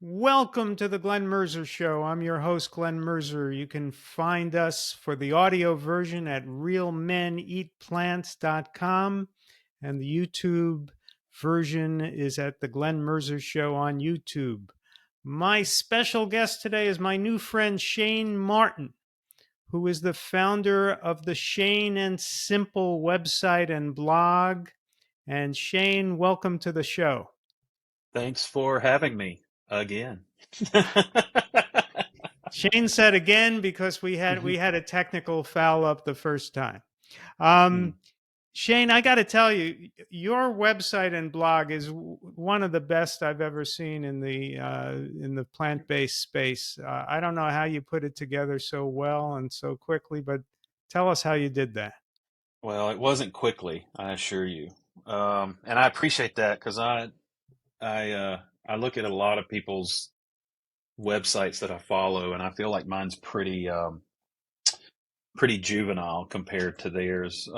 Welcome to the Glenn Mercer Show. I'm your host, Glenn Mercer. You can find us for the audio version at realmeneatplants.com, and the YouTube version is at the Glenn Mercer Show on YouTube. My special guest today is my new friend, Shane Martin, who is the founder of the Shane and Simple website and blog. And Shane, welcome to the show. Thanks for having me again. Shane said again because we had Mhm. we had a technical foul up the first time. Um, Mm. Shane, I got to tell you, your website and blog is one of the best I've ever seen in the plant based space. I don't know how you put it together so well and so quickly, but tell us how you did that. Well, it wasn't quickly, I assure you. And I appreciate that because I look at a lot of people's websites that I follow, and I feel like mine's pretty juvenile compared to theirs.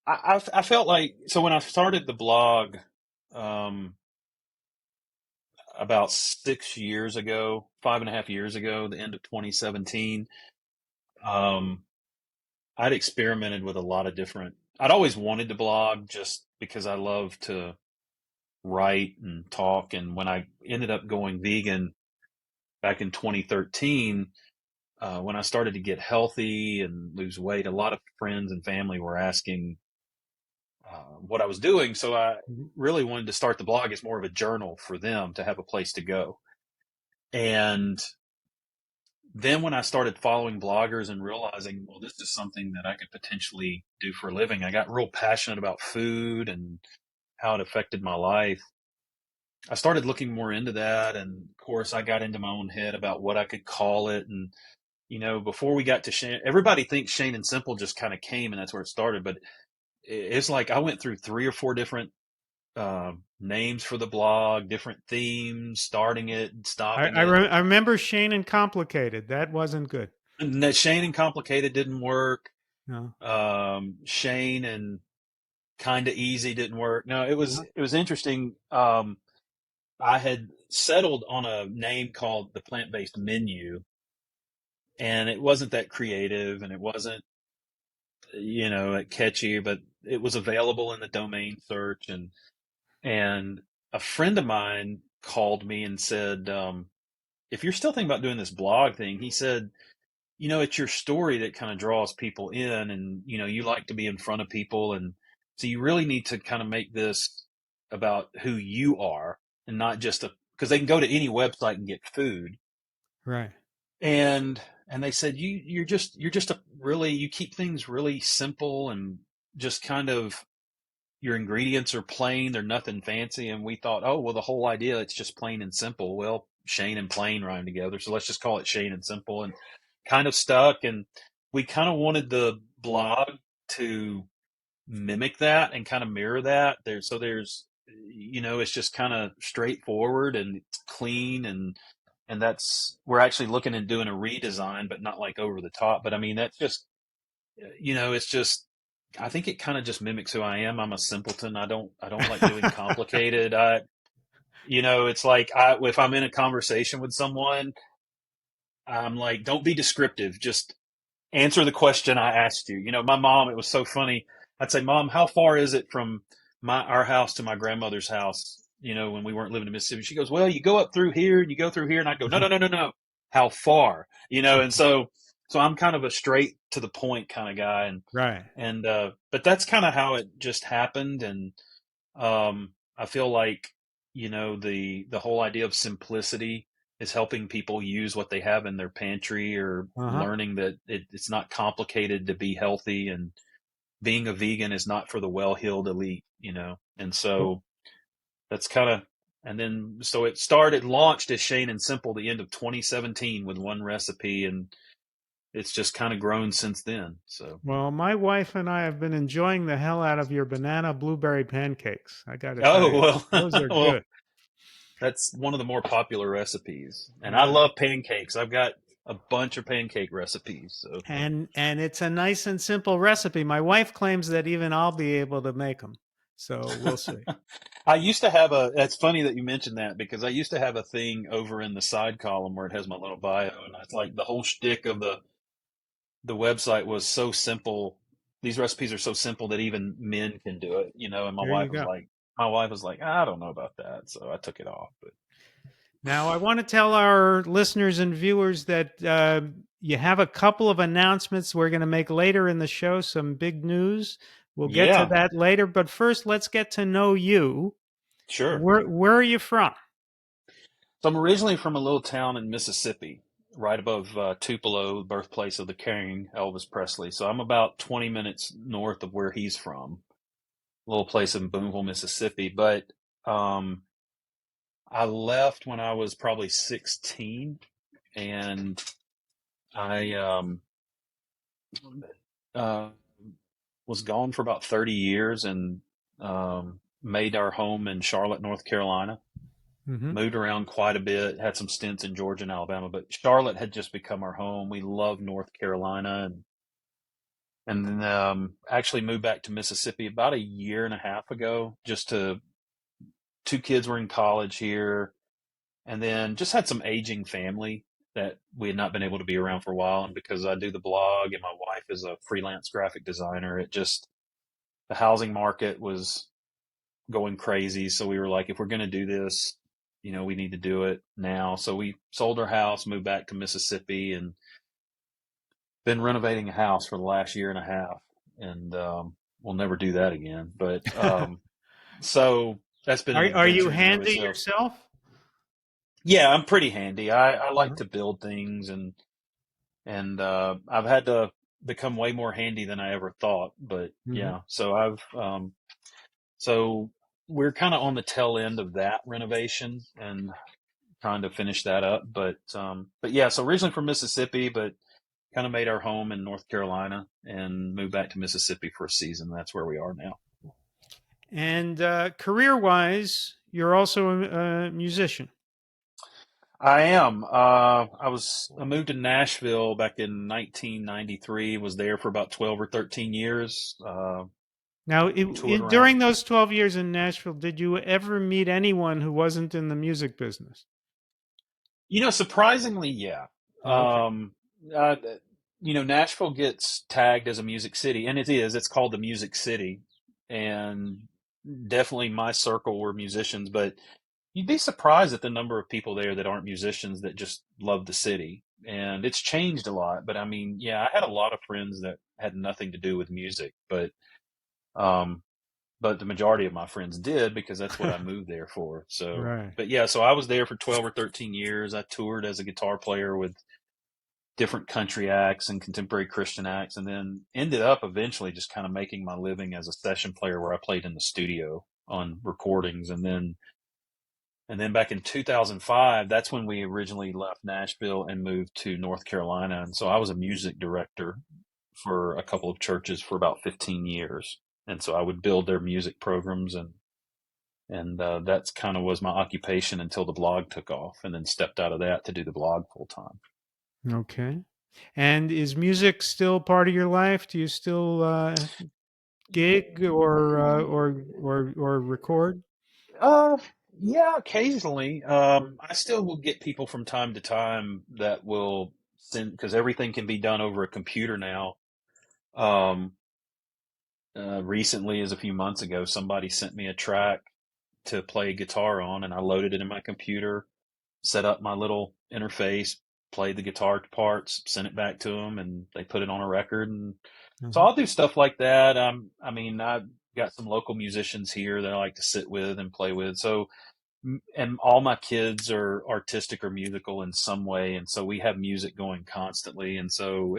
I felt like so when I started the blog um, about 6 years ago, 5.5 years ago, the end of 2017. Um, I'd experimented with a lot of different. I'd always wanted to blog just because I love to write and talk. And when I ended up going vegan back in 2013, when I started to get healthy and lose weight, a lot of friends and family were asking what I was doing. So I really wanted to start the blog as more of a journal for them to have a place to go. And then when I started following bloggers and realizing, well, this is something that I could potentially do for a living, I got real passionate about food and how it affected my life. I started looking more into that. And of course, I got into my own head about what I could call it. And, before we got to Shane, everybody thinks Shane and Simple just kind of came and that's where it started. But it's like I went through 3 or 4 different names for the blog, different themes, starting it, stopping it. I remember Shane and Complicated. That wasn't good. And that Shane and Complicated didn't work. No. Shane and Kinda Easy didn't work. No, Uh-huh. it was interesting. I had settled on a name called the Plant Based Menu, and it wasn't that creative, and it wasn't catchy, but it was available in the domain search, and a friend of mine called me and said, if you're still thinking about doing this blog thing, he said, it's your story that kind of draws people in and, you like to be in front of people. And so you really need to kind of make this about who you are and not just because they can go to any website and get food. Right. And they said, you're just you keep things really simple and just kind of your ingredients are plain. They're nothing fancy. And we thought, oh, well, the whole idea, it's just plain and simple. Well, Shane and plain rhyme together. So let's just call it Shane and Simple, and kind of stuck. And we kind of wanted the blog to mimic that and kind of mirror that. It's just kind of straightforward and it's clean. And we're actually looking at doing a redesign, but not like over the top. But I mean, that's just, it's just, I think it kind of just mimics who I am. I'm a simpleton. I don't like doing complicated. It's like if I'm in a conversation with someone, I'm like, don't be descriptive. Just answer the question I asked you. My mom, it was so funny. I'd say, Mom, how far is it from our house to my grandmother's house? When we weren't living in Mississippi, she goes, well, you go up through here and you go through here. And I'd go, no, no, no, no, no. How far? And so I'm kind of a straight to the point kind of guy. Right. But that's kind of how it just happened. And I feel like, the whole idea of simplicity is helping people use what they have in their pantry, or Uh-huh. learning that it's not complicated to be healthy, and being a vegan is not for the well-heeled elite. And Well, so that's kind of, and then so launched as Shane and Simple the end of 2017 with one recipe, and it's just kind of grown since then. So, well, my wife and I have been enjoying the hell out of your banana blueberry pancakes. I got to tell oh you, well, those are well, good. that's one of the more popular recipes. And I Yeah. love pancakes. I've got a bunch of pancake recipes. So, And it's a nice and simple recipe. My wife claims that even I'll be able to make them. So we'll see. I used to have it's funny that you mentioned that because I used to have a thing over in the side column where it has my little bio, and it's like the whole shtick of the website was so simple. These recipes are so simple that even men can do it, and There you go. my wife was like, I don't know about that. So I took it off, but Now, I want to tell our listeners and viewers that you have a couple of announcements we're going to make later in the show, some big news. We'll get to yeah, that later. But first, let's get to know you. sure. Where are you from? So I'm originally from a little town in Mississippi, right above Tupelo, the birthplace of the King, Elvis Presley. So I'm about 20 minutes north of where he's from, a little place in Boonville, Mississippi. But um, I left when I was probably 16, and I uh, was gone for about 30 years and made our home in Charlotte, North Carolina. Mm-hmm. Moved around quite a bit, had some stints in Georgia and Alabama, but Charlotte had just become our home. We love North Carolina, and then actually moved back to Mississippi about a year and a half ago. Two kids were in college here, and then just had some aging family that we had not been able to be around for a while. And because I do the blog and my wife is a freelance graphic designer, the housing market was going crazy. So we were like, if we're going to do this, we need to do it now. So we sold our house, moved back to Mississippi, and been renovating a house for the last year and a half. And we'll never do that again. But so that's been an Are you adventure in and of handy itself. yourself? Yeah, I'm pretty handy. I like Uh-huh. to build things, and I've had to become way more handy than I ever thought. But Mm-hmm. yeah, so we're kind of on the tail end of that renovation and trying to finish that up. But yeah, so originally from Mississippi, but kind of made our home in North Carolina and moved back to Mississippi for a season. That's where we are now. And career-wise, you're also a musician. I am. I moved to Nashville back in 1993. Was there for about 12 or 13 years. Now, Toured around. during those 12 years in Nashville, did you ever meet anyone who wasn't in the music business? Surprisingly, yeah. Oh, okay. Uh, Nashville gets tagged as a music city, and it is. It's called the Music City, and definitely my circle were musicians. But you'd be surprised at the number of people there that aren't musicians that just love the city. And it's changed a lot. But I mean, yeah, I had a lot of friends that had nothing to do with music, um, but the majority of my friends did because that's what I moved there for. So, Right. but yeah, so I was there for 12 or 13 years. I toured as a guitar player with different country acts and contemporary Christian acts, and then ended up eventually just kind of making my living as a session player where I played in the studio on recordings. And then back in 2005, that's when we originally left Nashville and moved to North Carolina. And so I was a music director for a couple of churches for about 15 years. And so I would build their music programs, and that's kind of was my occupation until the blog took off, and then stepped out of that to do the blog full time. Okay. And is music still part of your life? Do you still gig or record? Uh, yeah, occasionally. I still will get people from time to time that will send, because everything can be done over a computer now. Um, Recently, as a few months ago, somebody sent me a track to play guitar on, and I loaded it in my computer, set up my little interface, played the guitar parts, sent it back to them, and they put it on a record. And so Mhm. I'll do stuff like that. I mean, I've got some local musicians here that I like to sit with and play with. So, and all my kids are artistic or musical in some way, and so we have music going constantly. And so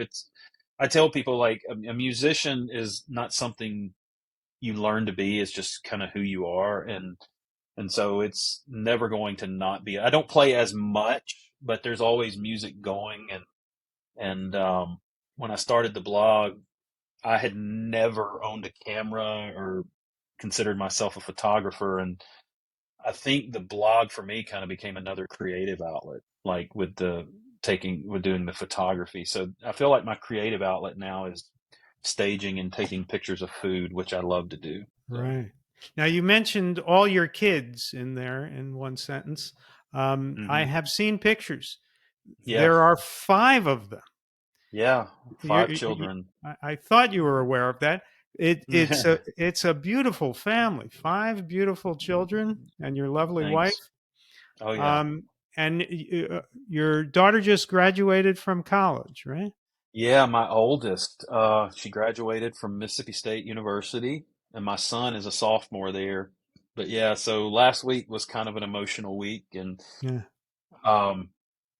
I tell people, like, a musician is not something you learn to be; it's just kind of who you are. And so it's never going to not be. I don't play as much, but there's always music going. And when I started the blog, I had never owned a camera or considered myself a photographer. And I think the blog for me kind of became another creative outlet, like with doing the photography. So I feel like my creative outlet now is staging and taking pictures of food, which I love to do. So Right. Now, you mentioned all your kids in there in one sentence. I Hmm. have seen pictures. Yeah. There are five of them. Yeah. You, Five children. I thought you were aware of that. It's a beautiful family. Five beautiful children and your lovely Thanks. wife. Oh yeah. Um, and your daughter just graduated from college, right? Yeah, my oldest, she graduated from Mississippi State University, and my son is a sophomore there. But yeah, so last week was kind of an emotional week, and Yeah. um,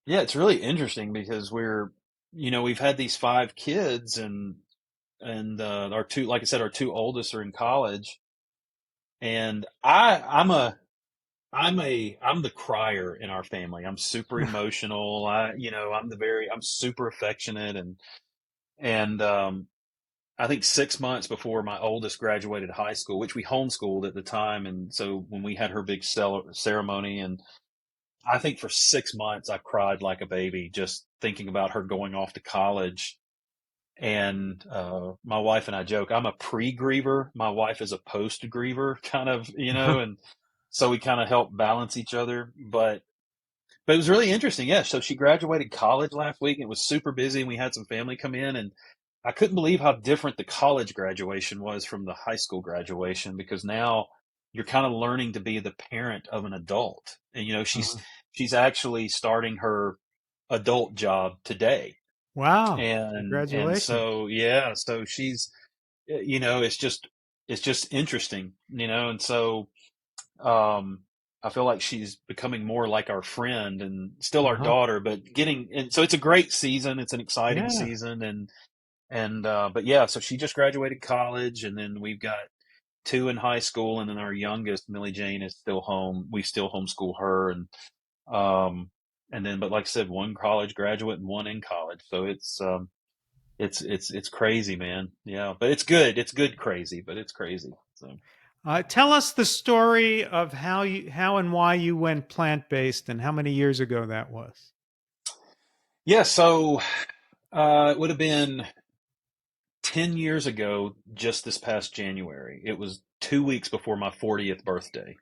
yeah, it's really interesting because we've had these five kids, and our two, like I said, our two oldest are in college, and I'm the crier in our family. I'm super emotional. I'm super affectionate, and I think 6 months before my oldest graduated high school, which we homeschooled at the time. And so when we had her big ceremony, and I think for 6 months I cried like a baby just thinking about her going off to college. And my wife and I joke, I'm a pre-griever. My wife is a post-griever, kind of, and so we kind of help balance each other. But it was really interesting. Yeah. So she graduated college last week and it was super busy, and we had some family come in, and I couldn't believe how different the college graduation was from the high school graduation, because now you're kind of learning to be the parent of an adult. And Uh-huh. she's actually starting her adult job today. Wow. And Congratulations. so yeah, so she's it's just interesting, and so um, I feel like she's becoming more like our friend and still our Uh-huh. daughter, but and so it's a great season. It's an exciting Yeah. season, and but yeah, so she just graduated college, and then we've got two in high school, and then our youngest, Millie Jane, is still home. We still homeschool her, um, and then, but like I said, one college graduate and one in college. So it's crazy, man. Yeah, but it's good. It's good crazy, but it's crazy. So. Tell us the story of how and why you went plant based, and how many years ago that was. Yeah, so it would have been 10 years ago, just this past January. It was 2 weeks before my 40th birthday.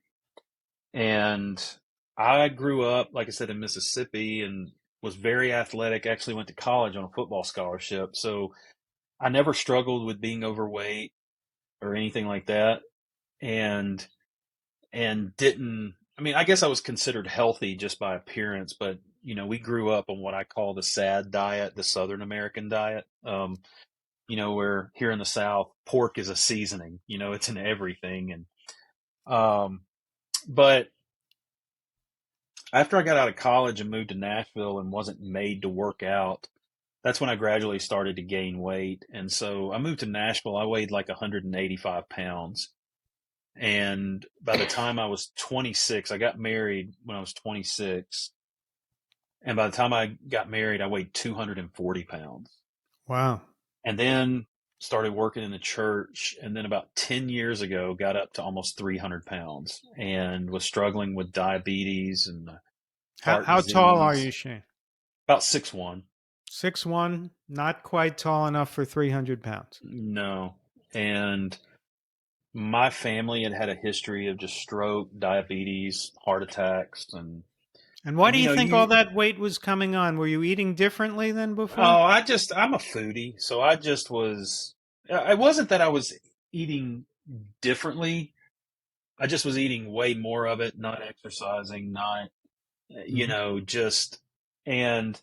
And I grew up, like I said, in Mississippi and was very athletic, actually went to college on a football scholarship. So I never struggled with being overweight or anything like that. And, and didn't, I mean, I guess I was considered healthy just by appearance, but we grew up on what I call the SAD diet, the Southern American diet. Where here in the South, pork is a seasoning, it's in everything. Um, but after I got out of college and moved to Nashville and wasn't made to work out, that's when I gradually started to gain weight. And so I moved to Nashville. I weighed like 185 pounds. And by the time I was 26, I got married when I was 26. And by the time I got married, I weighed 240 pounds. Wow. And then started working in the church, and then about 10 years ago got up to almost 300 pounds and was struggling with diabetes and heart How tall are disease. you, Shane? About 6'1". 6'1", not quite tall enough for 300 pounds. No. And my family had a history of just stroke, diabetes, heart attacks, and And why and do you you know think all you that weight was coming on? Were you eating differently than before? oh I'm a foodie, so it wasn't that I was eating differently. I just was eating way more of it, not exercising, not, Hmm. just, and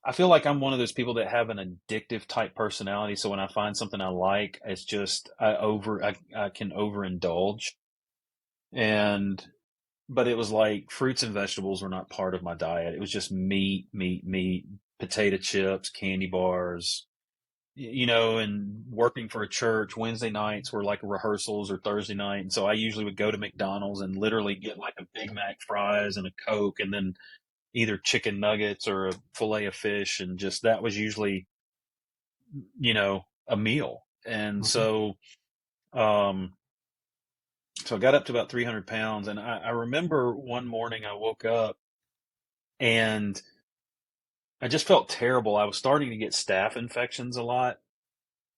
I feel like I'm one of those people that have an addictive type personality. So when I find something I like, it's just, I can overindulge. And, but it was like fruits and vegetables were not part of my diet. It was just meat, meat, meat, potato chips, candy bars, and working for a church, Wednesday nights were like rehearsals or Thursday night. And so I usually would go to McDonald's and literally get like a Big Mac fries and a Coke, and then either chicken nuggets or a fillet of fish. And just that was usually, a meal. And Hmm. um, so I got up to about 300 pounds. And I remember one morning I woke up and I just felt terrible. I was starting to get staph infections a lot.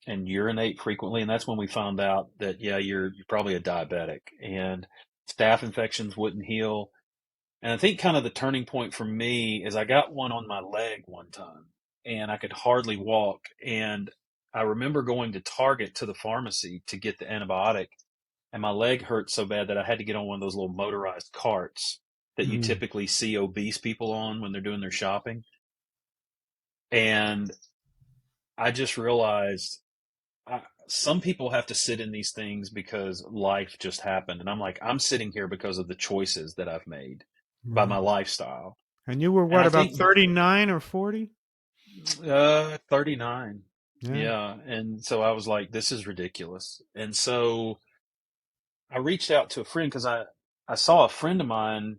and urinate frequently. And that's when we found out that, yeah, you're probably a diabetic, and staph infections wouldn't heal. And I think kind of the turning point for me is I got one on my leg one time and I could hardly walk. And I remember going to Target to the pharmacy to get the antibiotic, and my leg hurt so bad that I had to get on one of those little motorized carts that you Mm. typically see obese people on when they're doing their shopping. And I just realized some people have to sit in these things because life just happened. And I'm like, I'm sitting here because of the choices that I've made by my Right. lifestyle. And you were And what, I about think 39 or 40? 39. Yeah. Yeah. And so I was like, this is ridiculous. And so I reached out to a friend because I saw a friend of mine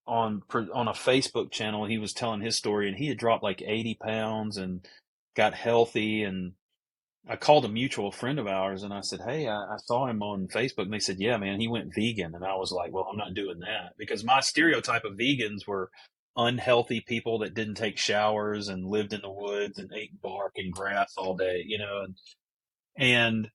on a Facebook channel. He was telling his story, and he had dropped like 80 pounds and got healthy. And I called a mutual friend of ours and I said, hey, I saw him on Facebook. And they said, yeah, man, he went vegan. And I was like, well, I'm not doing that, because my stereotype of vegans were unhealthy people that didn't take showers and lived in the woods and ate bark and grass all day, you know. And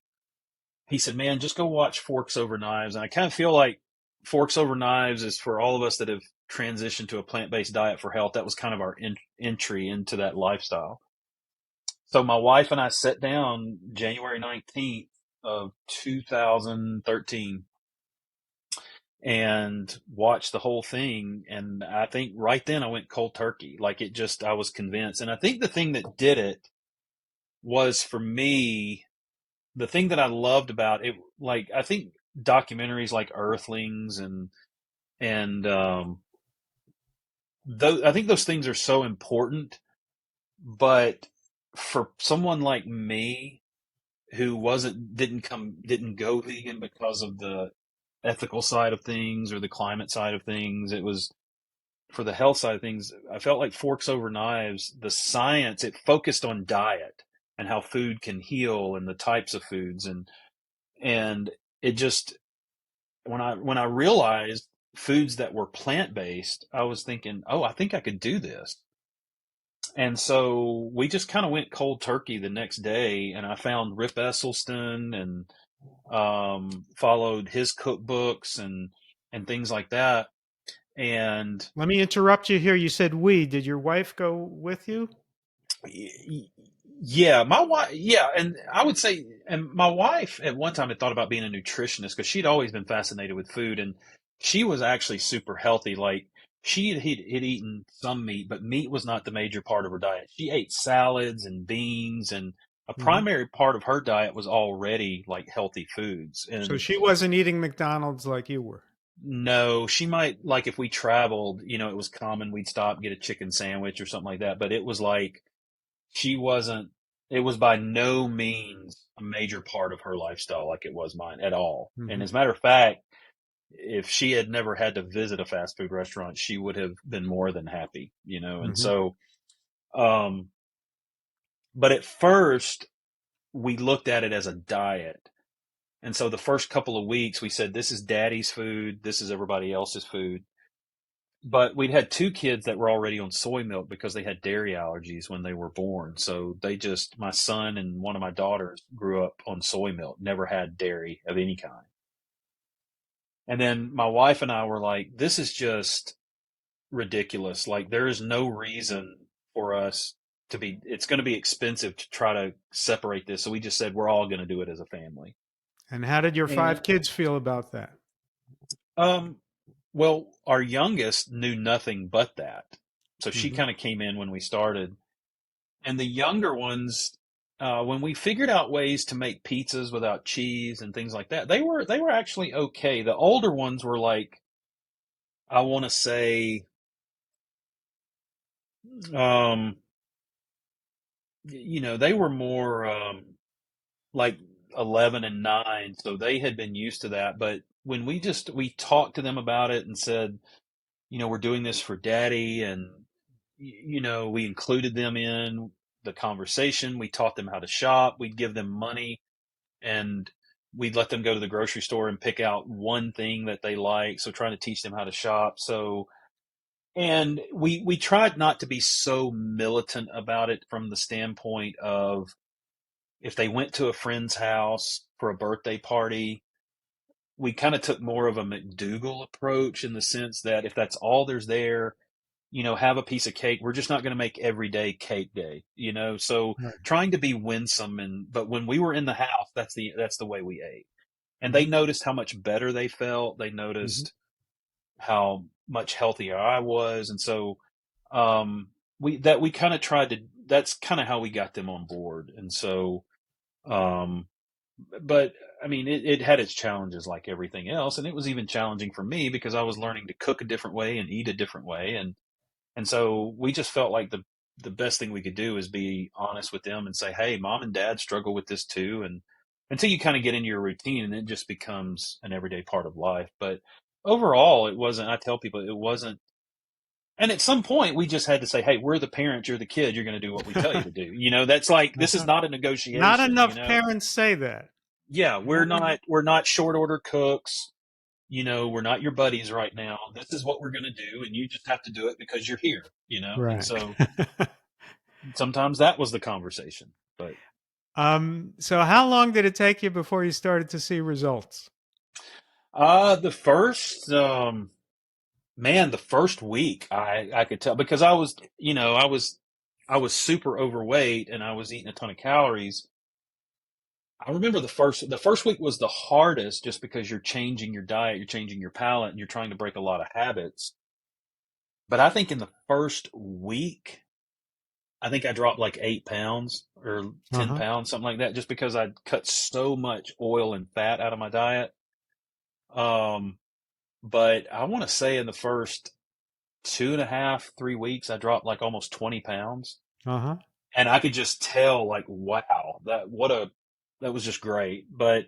he said, man, just go watch Forks Over Knives. And I kind of feel like Forks Over Knives is for all of us that have transitioned to a plant-based diet for health. That was kind of our entry into that lifestyle. So my wife and I sat down January 19th of 2013 and watched the whole thing. And I think right then I went cold turkey. Like, it just, I was convinced. And I think the thing that did it was, for me, the thing that I loved about it, like, I think documentaries like Earthlings and I think those things are so important. But for someone like me, who didn't go vegan because of the ethical side of things or the climate side of things. It was for the health side of things. I felt like Forks Over Knives, the science, it focused on diet and how food can heal and the types of foods, and it just, when I realized foods that were plant based, I was thinking, oh, I think I could do this. And so we just kind of went cold turkey the next day, and I found Rip Esselstyn and followed his cookbooks and things like that. And Let me interrupt you here. You said we. Did your wife go with you? yeah, my wife, yeah, and I would say, and my wife at one time had thought about being a nutritionist because she'd always been fascinated with food, and she was actually super healthy. Like, had eaten some meat, but meat was not the major part of her diet. She ate salads and beans, and a Hmm. primary part of her diet was already like healthy foods. So And she wasn't eating McDonald's like you were. no, she might, like, if we traveled, it was common we'd stop, get a chicken sandwich or something like that. But it was like, she wasn't, it was by no means a major part of her lifestyle like it was mine at all. And Hmm. as a matter of fact, if she had never had to visit a fast food restaurant, she would have been more than happy. And Hmm. so, um, but at first we looked at it as a diet. And so the first couple of weeks we said, this is daddy's food. This is everybody else's food. But we'd had two kids that were already on soy milk because they had dairy allergies when they were born. So my son and one of my daughters grew up on soy milk, never had dairy of any kind. And then my wife and I were like, this is just ridiculous. Like, there is no reason for us it's going to be expensive to try to separate this. So we just said, we're all going to do it as a family. And how did your And, 5 kids feel about that? um, well, our youngest knew nothing but that. So she Hmm. kind of came in when we started. And the younger ones, when we figured out ways to make pizzas without cheese and things like that, they were actually okay. The older ones were like, I want to say, um, they were more like 11 and 9, so they had been used to that. But when we talked to them about it and said, we're doing this for daddy, and we included them in the conversation. We taught them how to shop. We'd give them money, and we'd let them go to the grocery store and pick out one thing that they like. So trying to teach them how to shop. So, and we tried not to be so militant about it from the standpoint of if they went to a friend's house for a birthday party, we kind of took more of a McDougal approach in the sense that if that's all there's there, have a piece of cake. We're just not going to make every day cake day, So Right. trying to be winsome, but when we were in the house, that's the way we ate. And they Hmm. noticed how much better they felt. They Hmm. noticed how much healthier I was, and so we kind of tried to. That's kind of how we got them on board, and so um, but I mean, it had its challenges like everything else, and it was even challenging for me because I was learning to cook a different way and eat a different way, and so we just felt like the best thing we could do is be honest with them and say, hey, mom and dad struggle with this too, and until you kind of get into your routine and it just becomes an everyday part of life. But overall, it wasn't. I tell people it wasn't. And at some point, we just had to say, "Hey, we're the parents. You're the kid. You're going to do what we tell you to do." That's like this is Uh-huh. not a Not negotiation. enough parents say that. Yeah, Not enough. we're not short order cooks. We're not your buddies right now. This is what we're going to do, and you just have to do it because you're here. And Right. so sometimes that was the conversation. But So how long did it take you before you started to see results? the first man, the first week, I could tell because I was super overweight and I was eating a ton of calories. I remember the first week was the hardest just because you're changing your diet, you're changing your palate, and you're trying to break a lot of habits. But I think in the first week, I think I dropped like 8 pounds or 10 Uh-huh. pounds, something like that, just because I'd cut so much oil and fat out of my diet. Um, but I want to say in the first 2.5, 3 weeks, I dropped like almost 20 pounds. Uh-huh. And I could just tell like, wow, that was just great. Within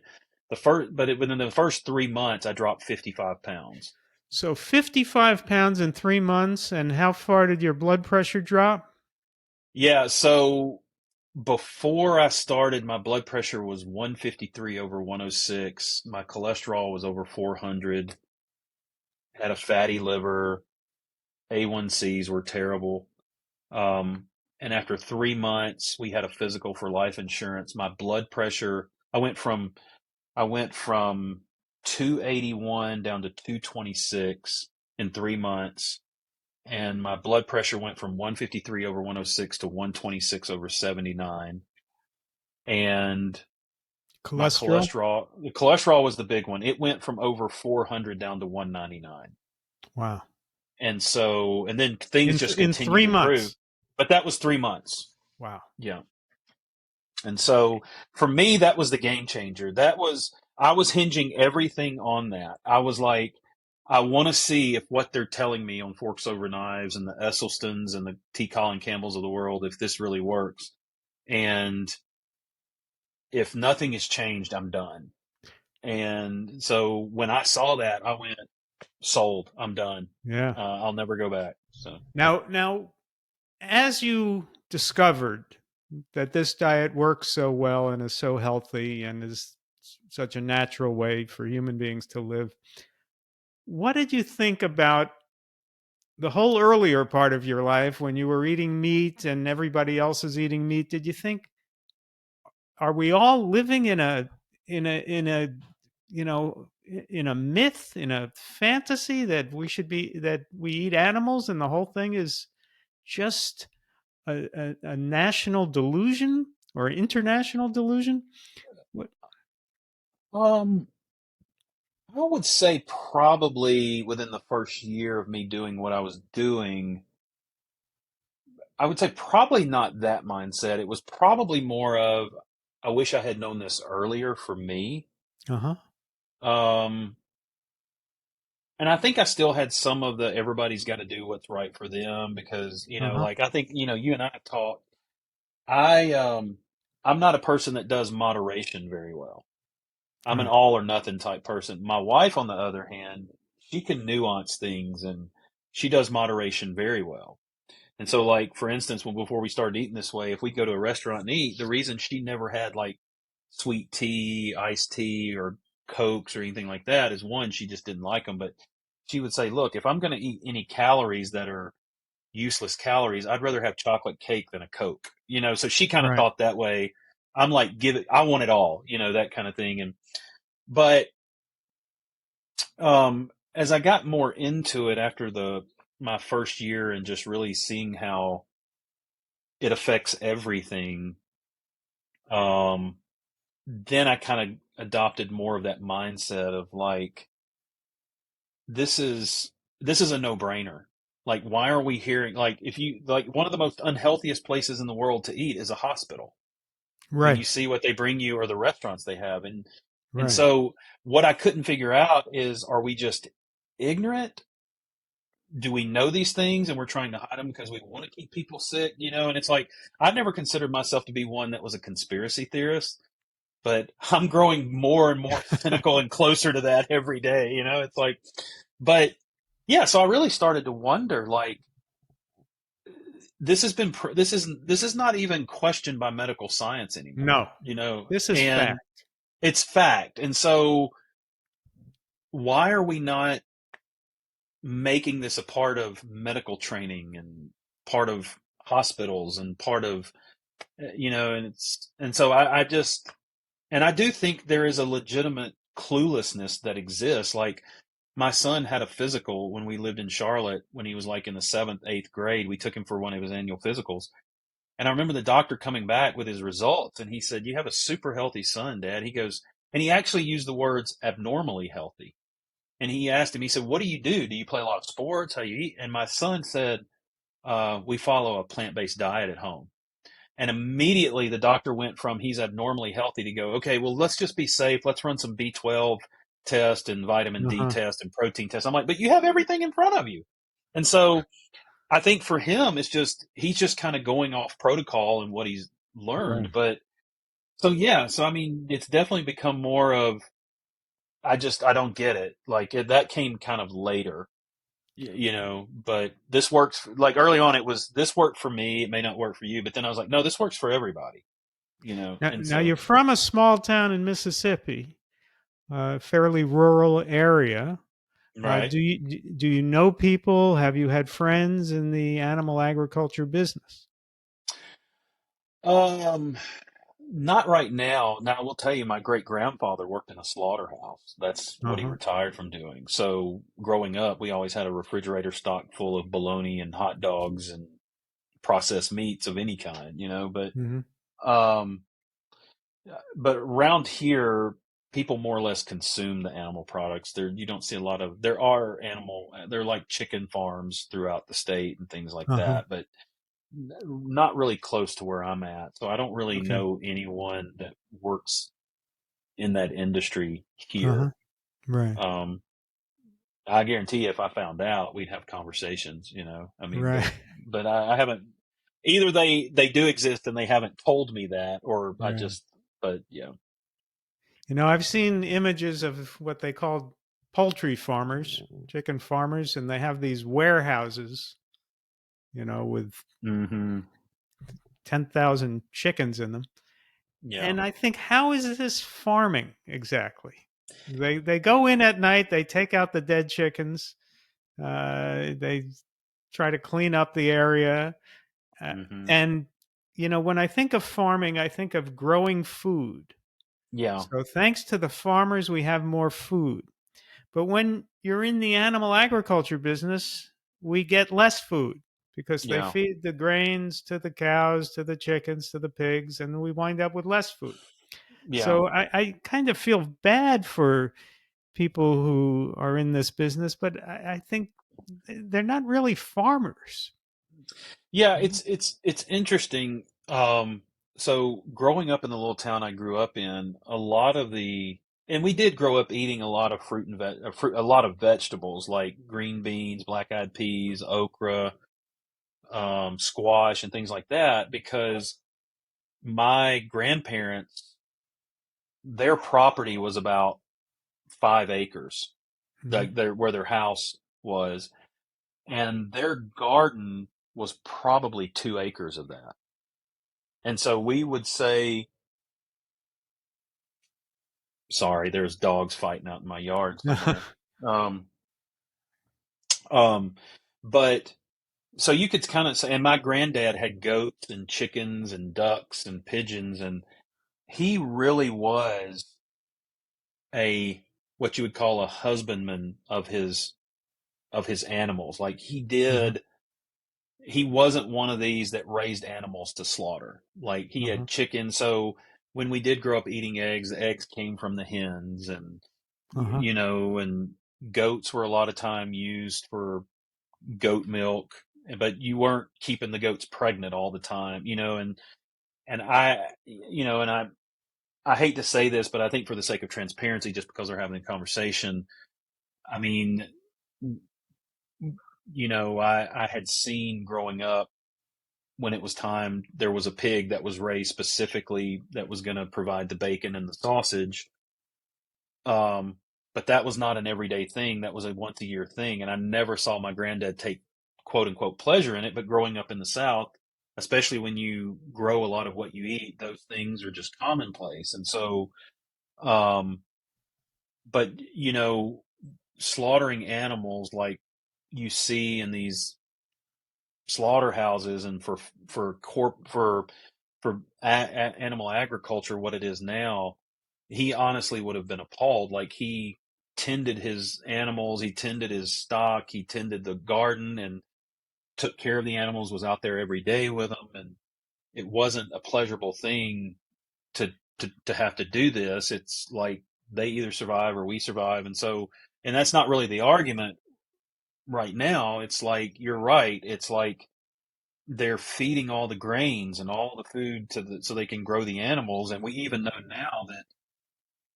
the first 3 months, I dropped 55 pounds. So 55 pounds in 3 months, and how far did your blood pressure drop? Yeah. So before I started, my blood pressure was 153 over 106. My cholesterol was over 400. Had a fatty liver. A1Cs were terrible. Um, and after 3 months, we had a physical for life insurance. My blood pressure, I went from 281 down to 226 in 3 months. And my blood pressure went from 153 over 106 to 126 over 79. And my Cholesterol? the cholesterol was the big one. It went from over 400 down to 199. Wow. And then things In just in continued three to improve. months. But that was 3 months. Wow. Yeah. And so for me, that was the game changer. I was hinging everything on that. I was like, I want to see if what they're telling me on Forks Over Knives and the Esselstyns and the T. Colin Campbells of the world, if this really works. And if nothing has changed, I'm done. And so when I saw that, I went, sold. I'm done. Yeah. I'll never go back. So, Now, as you discovered that this diet works so well and is so healthy and is such a natural way for human beings to live, what did you think about the whole earlier part of your life when you were eating meat and everybody else is eating meat? Did you think, are we all living in a you know in a myth, in a fantasy, that we eat animals and the whole thing is just a national delusion or international delusion? What? um, I would say probably within the first year of me doing what I was doing, I would say probably not that mindset. It was probably more of, I wish I had known this earlier for me. Uh-huh. Um, and I think I still had some of the everybody's got to do what's right for them because, Uh-huh. like I think, you and I talked. I I'm not a person that does moderation very well. I'm an Right. all or nothing type person. My wife, on the other hand, she can nuance things and she does moderation very well. And so, like, for instance, before we started eating this way, if we go to a restaurant and eat, the reason she never had like sweet tea, iced tea, or Cokes or anything like that is one, she just didn't like them. But she would say, look, if I'm going to eat any calories that are useless calories, I'd rather have chocolate cake than a Coke. So she kind of Right. thought that way. I'm like, give it, I want it all, that kind of thing. But, as I got more into it after my first year and just really seeing how it affects everything, um, then I kind of adopted more of that mindset of like, this is, this is a no brainer. Like, why are we hearing, like, if you, like, one of the most unhealthiest places in the world to eat is a hospital, and Right. you see what they bring you or the restaurants they have. And Right. so what I couldn't figure out is, are we just ignorant? Do we know these things and we're trying to hide them because we want to keep people sick, And it's like, I've never considered myself to be one that was a conspiracy theorist, but I'm growing more and more cynical and closer to that every day, It's like, but yeah, so I really started to wonder, like, this is not even questioned by medical science anymore, No, this is and fact. it's fact. And so why are we not making this a part of medical training and part of hospitals and part of, and so I just, and I do think there is a legitimate cluelessness that exists. Like, my son had a physical when we lived in Charlotte when he was like in the seventh, eighth grade. We took him for one of his annual physicals. And I remember the doctor coming back with his results, and he said, "You have a super healthy son, Dad." He goes, and he actually used the words abnormally healthy. And he asked him, he said, "What do you do? Do you play a lot of sports? How you eat?" And my son said, "We follow a plant-based diet at home." And immediately the doctor went from he's abnormally healthy to go, okay, well, let's just be safe. Let's run some B12 test and vitamin D Uh-huh. test and protein test. I'm like, but you have everything in front of you. And so I think for him, it's just, he's just kind of going off protocol and what he's learned. Right. But so, yeah, so I mean, it's definitely become more of, I don't get it. Like, that came kind of later, but this works. Like, early on, it was, this worked for me. It may not work for you. But then I was like, no, this works for everybody, Now, and now so, you're from a small town in Mississippi, a fairly rural area. right. Do you know people? Have you had friends in the animal agriculture business? Um, Not right now. Now, I will tell you, my great grandfather worked in a slaughterhouse. That's Uh what he huh. retired from doing. So, growing up, we always had a refrigerator stocked full of bologna and hot dogs and processed meats of any kind, Hmm. Um, but around here, people more or less consume the animal products. You don't see a lot of, there are like chicken farms throughout the state and things like Uh huh. that, but not really close to where I'm at. So I don't really Okay. know anyone that works in that industry Uh huh. here. Right. Um, I guarantee you, if I found out, we'd have conversations, I mean, Right. but I haven't, either they do exist and they haven't told me that, or I Right. just, but yeah. I've seen images of what they call poultry farmers, chicken farmers, and they have these warehouses, with Hmm. 10,000 chickens in them. Yeah. And I think, how is this farming exactly? They go in at night, they take out the dead chickens, they try to clean up the area, uh, Hmm. and when I think of farming, I think of growing food. Yeah. So thanks to the farmers, we have more food. But when you're in the animal agriculture business, we get less food because they Yeah. feed the grains to the cows, to the chickens, to the pigs, and we wind up with less food. Yeah. So I kind of feel bad for people who are in this business, but I think they're not really farmers. Yeah. It's interesting. So growing up in the little town I grew up in, a lot of and we did grow up eating a lot of a lot of vegetables like green beans, black eyed peas, okra, squash, and things like that, because my grandparents, their property was about 5 acres, Mhm. like where their house was, and their garden was probably 2 acres of that. And so we would say, sorry, there's dogs fighting out in my yard somewhere. Um, um, but so you could kind of say, and my granddad had goats and chickens and ducks and pigeons, he really was a what you would call a husbandman of his animals. Like Uh-huh. he wasn't one of these that raised animals to slaughter. Like he Uh-huh. had chickens. So when we did grow up eating eggs, the eggs came from the hens, and Uh-huh. and goats were a lot of time used for goat milk, but you weren't keeping the goats pregnant all the time, and I hate to say this, but I think for the sake of transparency, just because we're having a conversation, I mean, I had seen growing up when it was time, there was a pig that was raised specifically that was going to provide the bacon and the sausage. Um, but that was not an everyday thing. That was a once a year thing. And I never saw my granddad take quote unquote pleasure in it. But growing up in the South, especially when you grow a lot of what you eat, those things are just commonplace. And so, um, but slaughtering animals like you see in these slaughterhouses and for animal agriculture, what it is now, he honestly would have been appalled. Like he tended his animals, he tended his stock, he tended the garden and took care of the animals, was out there every day with them. And it wasn't a pleasurable thing to have to do this. It's like they either survive or we survive. And that's not really the argument right now. It's like, you're right. It's like, they're feeding all the grains and all the food so they can grow the animals. And we even know now that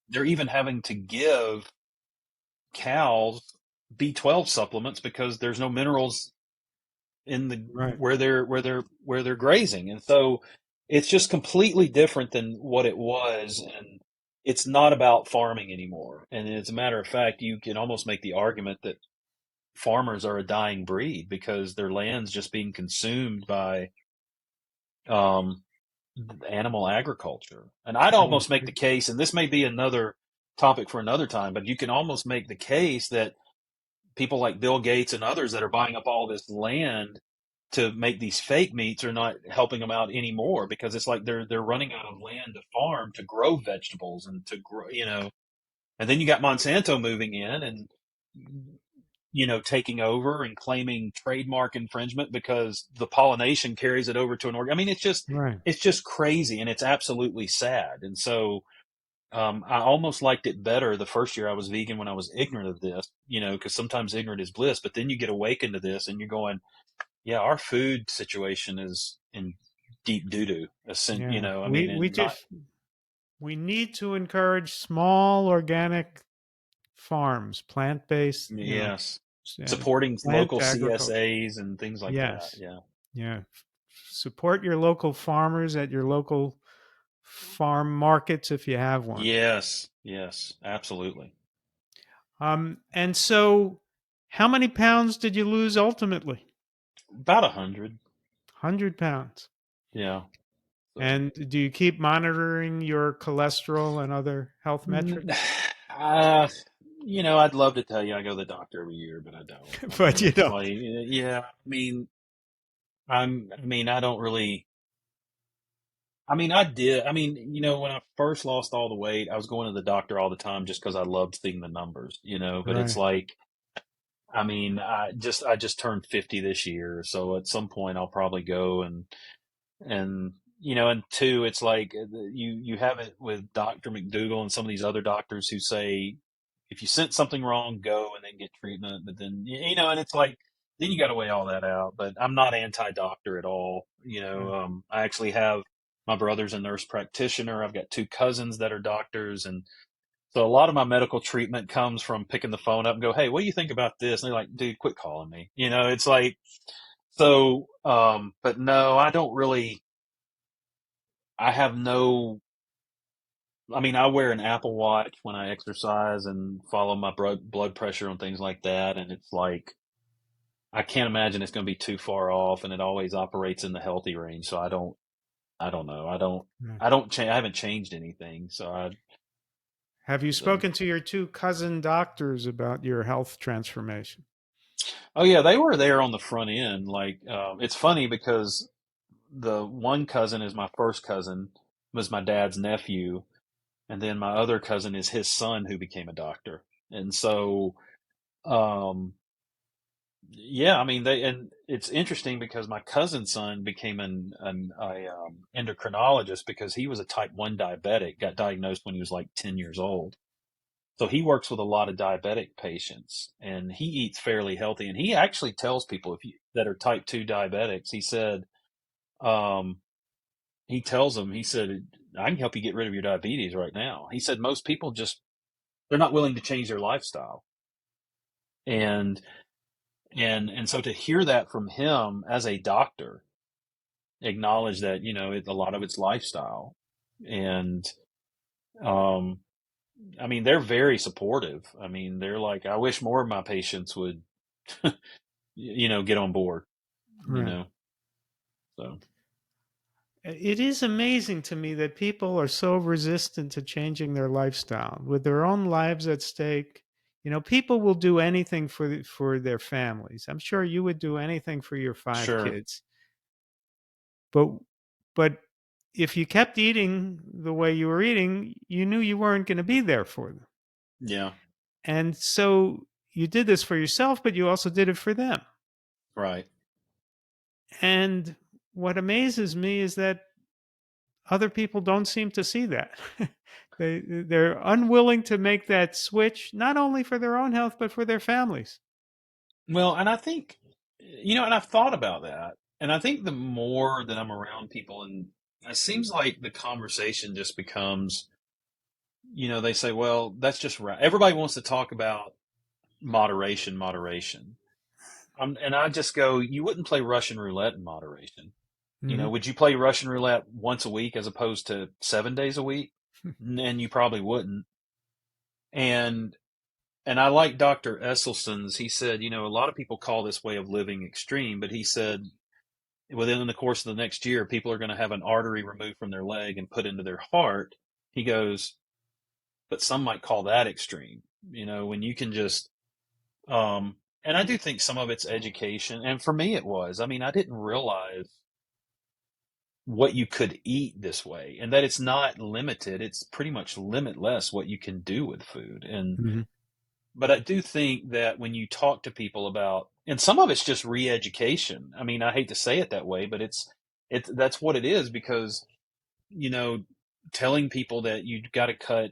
they're even having to give cows B12 supplements because there's no minerals in the Right. where they're grazing. And so it's just completely different than what it was. And it's not about farming anymore. And as a matter of fact, you can almost make the argument that farmers are a dying breed because their land's just being consumed by um, animal agriculture. And I'd Yeah. almost make the case, and this may be another topic for another time, but you can almost make the case that people like Bill Gates and others that are buying up all this land to make these fake meats are not helping them out anymore, because it's like they're running out of land to farm to grow vegetables and to grow, and then you got Monsanto moving in and taking over and claiming trademark infringement because the pollination carries it over to an organ. I mean, Right. it's just crazy, and it's absolutely sad. And so I almost liked it better the first year I was vegan when I was ignorant of this, because sometimes ignorant is bliss. But then you get awakened to this, and you're going, yeah, our food situation is in deep doo doo. Yeah. I mean, and not We need to encourage small organic farms, plant-based, yes, uh, supporting plant local agriculture. CSAs and things like that. Yes. Yeah. Yeah. Support your local farmers at your local farm markets if you have one. Yes. Yes. Absolutely. And so how many pounds did you lose ultimately? About 100. 100 pounds. Yeah. So, And do you keep monitoring your cholesterol and other health mm, metrics? uh, I'd love to tell you I go to the doctor every year, but I don't. I But mean, you it's don't. like, yeah, I mean, I don't really, I mean, I did. I mean, when I first lost all the weight, I was going to the doctor all the time just because I loved seeing the numbers, but it's Right. like, I mean, I just turned 50 this year. So at some point I'll probably go and and two, it's like you have it with Dr. McDougall and some of these other doctors who say if you sense something wrong, go and then get treatment. But then and it's like then you got to weigh all that out. But I'm not anti-doctor at all. Right. I actually have my brother's a nurse practitioner. I've got two cousins that are doctors, and so a lot of my medical treatment comes from picking the phone up and go, "Hey, what do you think about this?" And they're like, "Dude, quit calling me." It's like so. But no, I don't really. I have no. I mean, I wear an Apple Watch when I exercise and follow my blood pressure and things like that. And it's like, I can't imagine it's going to be too far off, and it always operates in the healthy range. So I don't know. Right. I don't change. I haven't changed anything. Have you So, spoken to your two cousin doctors about your health transformation? oh yeah, they were there on the front end. Like, it's funny because the one cousin is my first cousin, was my dad's nephew, and then my other cousin is his son who became a doctor. And so, um, yeah, I mean, and it's interesting because my cousin's son became an endocrinologist because he was a type 1 diabetic, got diagnosed when he was like 10 years old. So he works with a lot of diabetic patients and he eats fairly healthy. And he actually tells people that are type 2 diabetics, he said, um, he tells them, he said, I can help you get rid of your diabetes right now. He said, most people just, they're not willing to change their lifestyle. And, and so to hear that from him as a doctor, acknowledge that, a lot of it's lifestyle. And, um, I mean, they're very supportive. I mean, they're like, I wish more of my patients would, get on board, you Right. know, so It is amazing to me that people are so resistant to changing their lifestyle with their own lives at stake. People will do anything for their families. I'm sure you would do anything for your five sure. kids. But but if you kept eating the way you were eating, you knew you weren't going to be there for them. Yeah. And so you did this for yourself, but you also did it for them. Right. And what amazes me is that other people don't seem to see that. They're unwilling to make that switch, not only for their own health, but for their families. Well, and I think, and I've thought about that. And I think the more that I'm around people, and it seems like the conversation just becomes, they say, well, that's just right. Everybody wants to talk about moderation, moderation. And I just go, you wouldn't play Russian roulette in moderation. Hmm. Would you play Russian roulette once a week as opposed to 7 days a week? And you probably wouldn't. And I like Dr. Esselstyn's. He said, a lot of people call this way of living extreme, but he said within the course of the next year, people are going to have an artery removed from their leg and put into their heart. He goes, but some might call that extreme. When you can just, and I do think some of it's education. And for me, it was. I mean, I didn't realize what you could eat this way and that it's not limited. It's pretty much limitless what you can do with food. Hmm. But I do think that when you talk to people about, and some of it's just re-education. I mean, I hate to say it that way, but that's what it is because, you know, telling people that you got to cut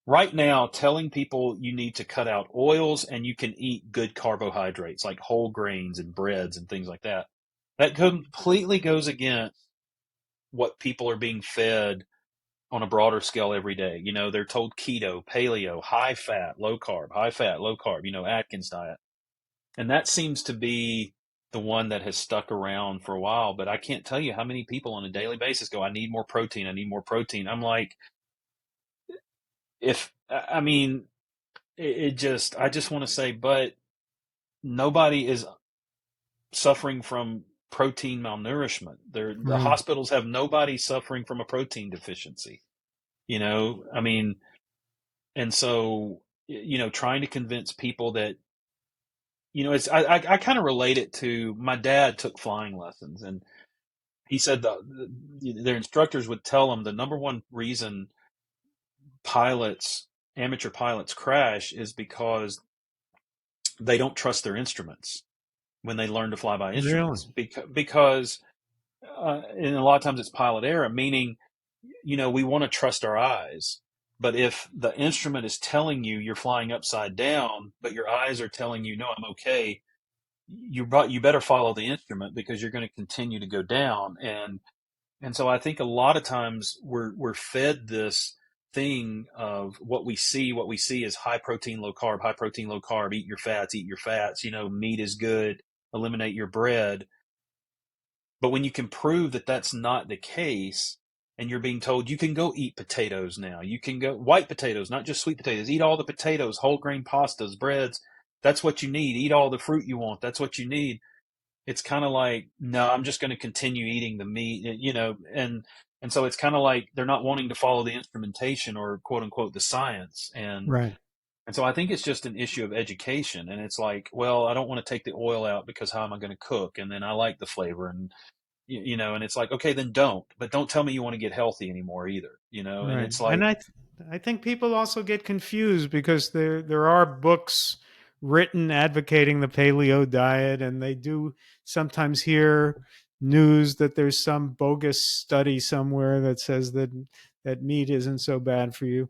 right now, telling people you need to cut out oils and you can eat good carbohydrates like whole grains and breads and things like that. That completely goes against what people are being fed on a broader scale every day. They're told keto, paleo, high fat, low carb, Atkins diet. And that seems to be the one that has stuck around for a while. But I can't tell you how many people on a daily basis go, I need more protein. I need more protein. I'm like, I mean, I just want to say, but nobody is suffering from protein malnourishment. The Right. hospitals have nobody suffering from a protein deficiency. I mean, and so, trying to convince people that, it's, I kind of relate it to my dad took flying lessons and he said their instructors would tell them the number one reason amateur pilots crash is because they don't trust their instruments when they learn to fly by Really? instruments because and a lot of times it's pilot error, meaning, we want to trust our eyes. But if the instrument is telling you you're flying upside down, but your eyes are telling you, no, I'm okay, you better follow the instrument because you're going to continue to go down. And so I think a lot of times we're fed this thing of what we see. What we see is high protein, low carb, eat your fats, meat is good, eliminate your bread. But when you can prove that that's not the case, and you're being told you can go eat potatoes now, you can go white potatoes, not just sweet potatoes, eat all the potatoes, whole grain pastas, breads. That's what you need. Eat all the fruit you want. That's what you need. It's kind of like, no, I'm just going to continue eating the meat, and so it's kind of like they're not wanting to follow the instrumentation or quote unquote the science. Right. And so I think it's just an issue of education. And it's like, well, I don't want to take the oil out because how am I going to cook? And then I like the flavor. And and it's like, okay, then don't, but don't tell me you want to get healthy anymore either, and Right. it's And like, I think people also get confused because there are books written advocating the paleo diet, and they do sometimes hear news that there's some bogus study somewhere that says that meat isn't so bad for you.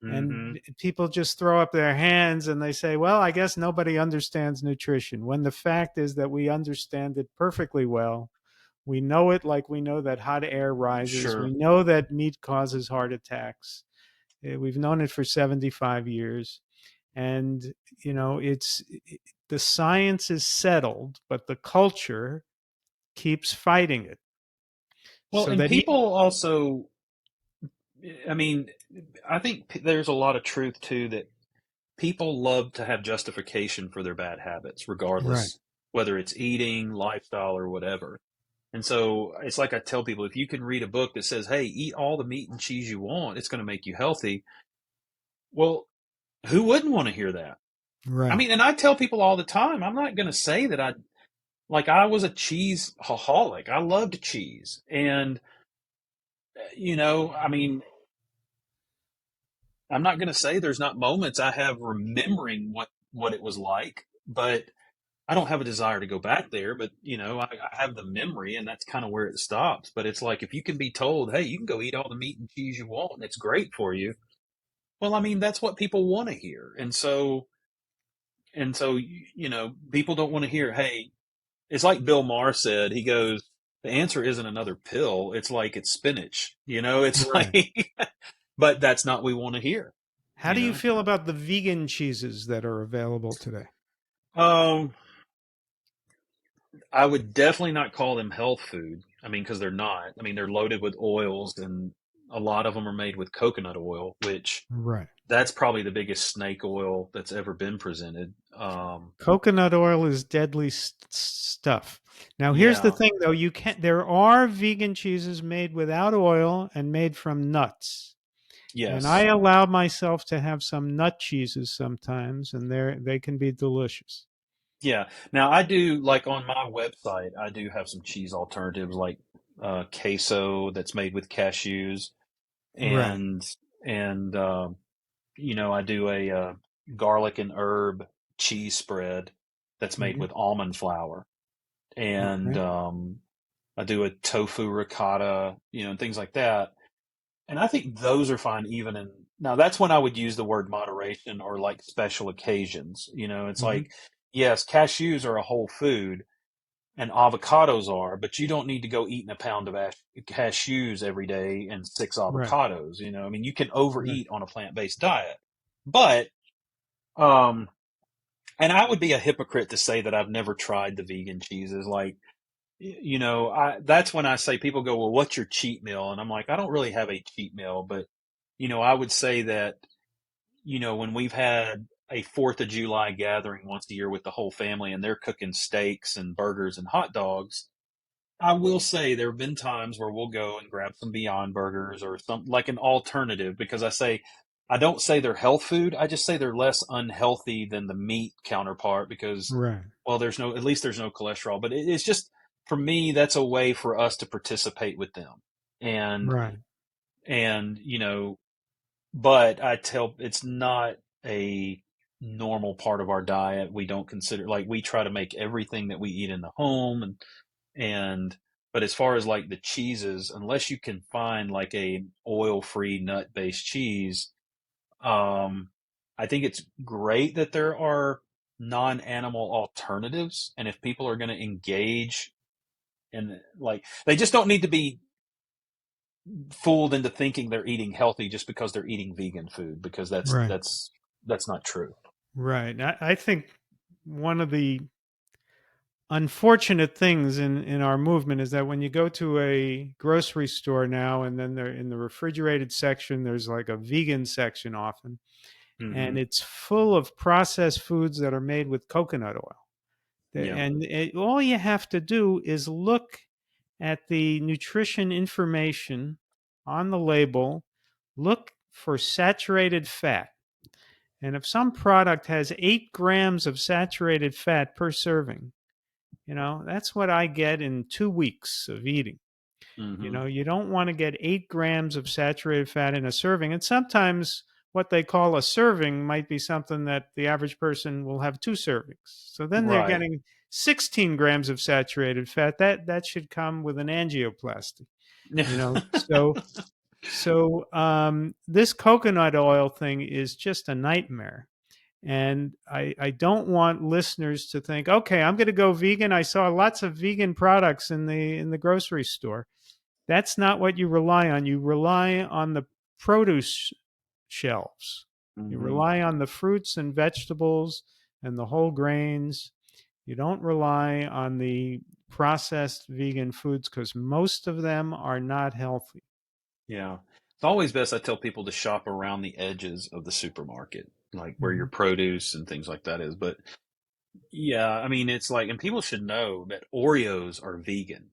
hmm And people just throw up their hands and they say, well, I guess nobody understands nutrition, when the fact is that we understand it perfectly well. We know it like we know that hot air rises. We sure. know that meat causes heart attacks. We've known it for 75 years. And, it's the science is settled, but the culture keeps fighting it. Well, So and that, people also, I mean, I think there's a lot of truth too that people love to have justification for their bad habits, right, regardless whether it's eating, lifestyle, or whatever. And so it's like I tell people, if you can read a book that says, hey, eat all the meat and cheese you want, it's going to make you healthy. Well, who wouldn't want to hear that? I right, mean, and I tell people all the time, I'm not going to say that I was a cheese holic. I loved cheese. And, I mean, I'm not going to say there's not moments I have remembering what it was like, but I don't have a desire to go back there. But, I have the memory and that's kind of where it stops. But it's like, if you can be told, hey, you can go eat all the meat and cheese you want and it's great for you. Well, I mean, that's what people want to hear. And so, people don't want to hear, hey, it's like Bill Maher said. He goes, the answer isn't another pill. It's like it's spinach. It's right. like, but that's not what we want to hear. How You do you know. feel about the vegan cheeses that are available today? Um, I would definitely not call them health food. I mean, because they're not. I mean, they're loaded with oils, and a lot of them are made with coconut oil, which Right. that's probably the biggest snake oil that's ever been presented. Coconut oil is deadly stuff. Now, here's the Yeah. thing, though. There are vegan cheeses made without oil and made from nuts. And I Yes. allow myself to have some nut cheeses sometimes, and they can be delicious. Yeah. Now I do like on my website, I do have some cheese alternatives like queso that's made with cashews Right. and and I do a garlic and herb cheese spread that's made Hmm. with almond flour and Okay. I do a tofu ricotta, and things like that. And I think those are fine even in now that's when I would use the word moderation or like special occasions. It's Hmm. like, yes, cashews are a whole food and avocados are, but you don't need to go eating a pound of cashews every day and six Right. avocados. I mean, you can Right. overeat on a plant-based diet, but, um, and I would be a hypocrite to say that I've never tried the vegan cheeses. Like, that's when I say people go, well, what's your cheat meal? And I'm like, I don't really have a cheat meal, but, I would say that, when we've had a 4th of July gathering once a year with the whole family and they're cooking steaks and burgers and hot dogs, I will say there have been times where we'll go and grab some Beyond Burgers or some like an alternative because I don't say they're health food. I just say they're less unhealthy than the meat counterpart because, Right. well, at least there's no cholesterol. But it's just for me, that's a way for us to participate with them, and Right. and but I tell it's not a normal part of our diet. We don't consider like we try to make everything that we eat in the home and but as far as like the cheeses, unless you can find like a oil-free nut-based cheese, um, I think it's great that there are non-animal alternatives. And if people are going to engage in like, they just don't need to be fooled into thinking they're eating healthy just because they're eating vegan food, because that's Right. that's that's not true. Right. I think one of the unfortunate things in our movement is that when you go to a grocery store now and then they're in the refrigerated section, there's like a vegan section often, and Hmm. it's full of processed foods that are made with coconut oil. Yeah. And all you have to do is look at the nutrition information on the label, look for saturated fat. And if some product has 8 grams of saturated fat per serving, That's what I get in 2 weeks of eating. Hmm. You don't want to get 8 grams of saturated fat in a serving. And sometimes what they call a serving might be something that the average person will have 2 servings. So then they're Right. getting 16 grams of saturated fat. That should come with an angioplasty. You know, so this coconut oil thing is just a nightmare. And I don't want listeners to think, okay, I'm going to go vegan. I saw lots of vegan products in the grocery store. That's not what you rely on. You rely on the produce shelves. You Hmm. rely on the fruits and vegetables and the whole grains. You don't rely on the processed vegan foods because most of them are not healthy. Yeah. It's always best, I tell people, to shop around the edges of the supermarket, like where your Mhm. produce and things like that is. But yeah, I mean, it's like, and people should know that Oreos are vegan,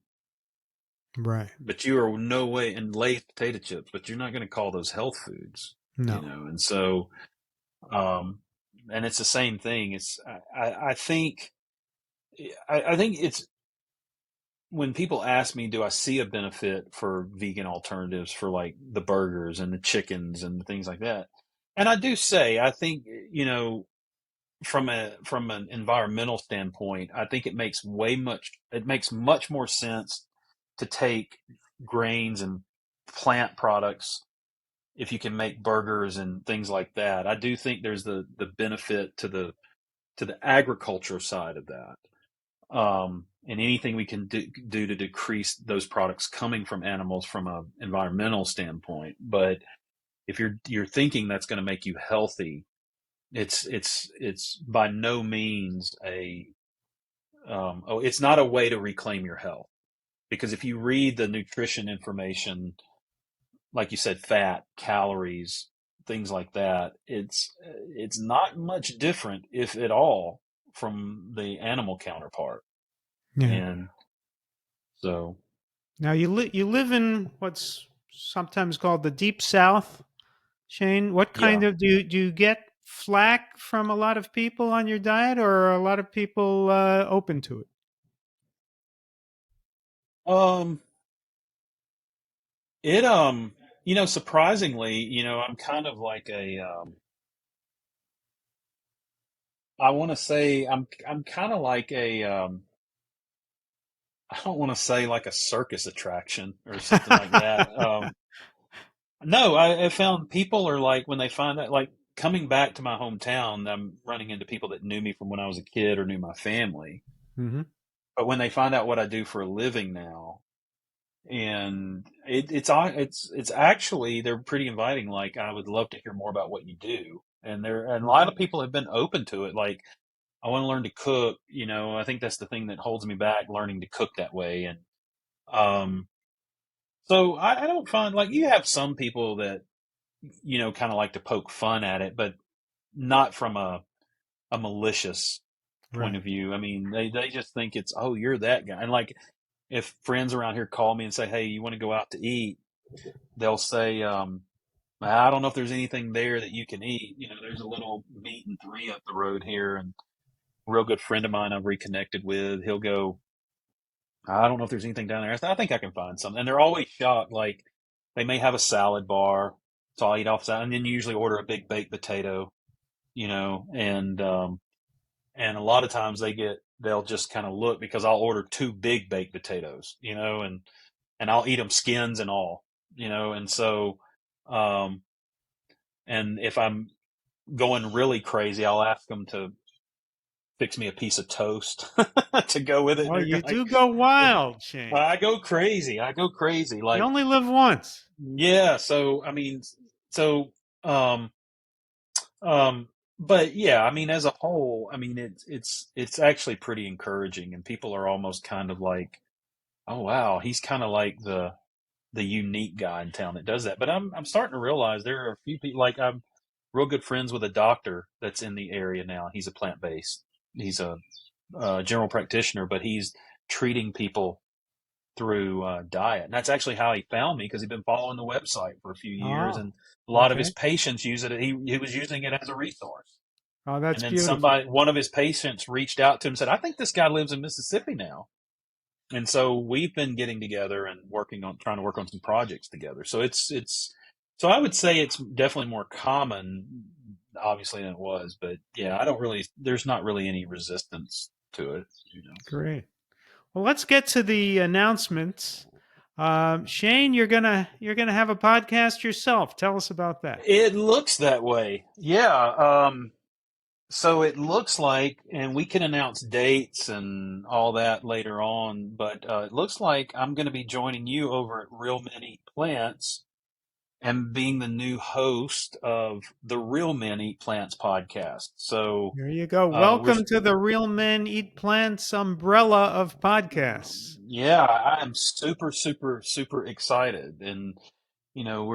Right. but you are no way, and Lay's potato chips, but you're not going to call those health foods, No. And so, um, and it's the same thing. I think, I think it's when people ask me, do I see a benefit for vegan alternatives for like the burgers and the chickens and things like that? And I do say, I think, from an environmental standpoint, I think it makes much more sense to take grains and plant products if you can make burgers and things like that. I do think there's the benefit to the agriculture side of that. And anything we can do to decrease those products coming from animals from an environmental standpoint. But if you're thinking that's going to make you healthy, it's by no means it's not a way to reclaim your health, because if you read the nutrition information, like you said, fat, calories, things like that, it's not much different, if at all, from the animal counterpart. Yeah. And so, Now you live in what's sometimes called the deep south, Shane. What kind yeah. of do you get flack from a lot of people on your diet, or are a lot of people open to it? Um, it surprisingly, I'm kind of like I want to say I'm kind of like I don't want to say like a circus attraction or something like that. No, I found people are like, when they find that, like, coming back to my hometown, I'm running into people that knew me from when I was a kid or knew my family. Hmm. But when they find out what I do for a living now, and it's actually, they're pretty inviting. Like, I would love to hear more about what you do. And a lot of people have been open to it. Like, I want to learn to cook. I think that's the thing that holds me back, learning to cook that way. And um, so I don't find, like, you have some people that kind of like to poke fun at it, but not from a malicious point Right. of view. I mean, they just think it's, oh, you're that guy. And like, if friends around here call me and say, hey, you want to go out to eat? They'll say, I don't know if there's anything there that you can eat. There's a little meat and three up the road here, and a real good friend of mine I've reconnected with, he'll go, I don't know if there's anything down there. I think I can find something. And they're always shocked. Like, they may have a salad bar, so I'll eat off that, and then usually order a big baked potato, and a lot of times they'll just kind of look, because I'll order two big baked potatoes, and I'll eat them skins and all, and so, um, and if I'm going really crazy, I'll ask them to fix me a piece of toast to go with it. And Well, they're you like, do go wild, Shane. I go crazy. I go crazy. You Like, only live once. yeah. So, I mean, so, um, but yeah, I mean, as a whole, I mean, it's actually pretty encouraging, and people are almost kind of like, oh wow, he's kind of like the unique guy in town that does that. But I'm starting to realize there are a few people, like, I'm real good friends with a doctor that's in the area now. He's a plant based. He's a general practitioner, but he's treating people through diet. And that's actually how he found me, because he'd been following the website for a few years, Oh, and a lot of his okay. patients use it. He was using it as a resource. Oh, And that's then beautiful. one of his patients reached out to him and said, I think this guy lives in Mississippi now. And so we've been getting together and trying to work on some projects together. So so I would say it's definitely more common, obviously, than it was. But yeah, there's not really any resistance to it, you know. Great. Well, let's get to the announcements. Shane, you're gonna have a podcast yourself. Tell us about that. It looks that way. Yeah. So it looks like, and we can announce dates and all that later on, but it looks like I'm going to be joining you over at Real Men Eat Plants and being the new host of the Real Men Eat Plants podcast. So There you go. we're, Welcome to the Real Men Eat Plants umbrella of podcasts. yeah, I am super, super, super excited. And, you know,